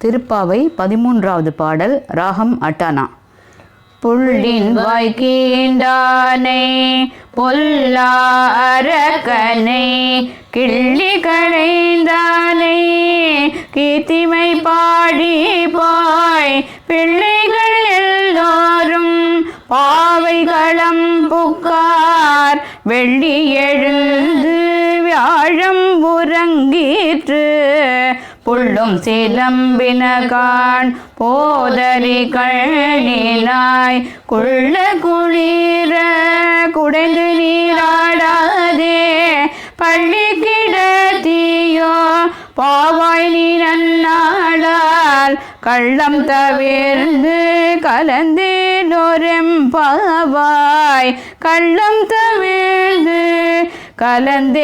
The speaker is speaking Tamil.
திருப்பாவை 13வது பாடல். ராகம் அட்டானா. புள்ளின் வாய்க்கீண்டானை பொல்லா அரக்கனை கிள்ளி களைந்தானை கீர்த்திமை பாடி போய் பிள்ளைகள் எல்லோரும் பாவைகளம் புக்கார் வெள்ளி எழுந்து வியாழம் உறங்கிற்று புள்ளும் சிலம்பினகான் போதரி கண்ணினாய் குள்ள குளிர குடைந்து நீராடாதே பள்ளி கிடத்தியோ பாவாய் நீ நன்னாளால் கள்ளம் தவிர்ந்து கலந்தேலோரெம்பாவாய் கள்ளம் தவிர்ந்து கலந்தேலோரெம்பாவாய்.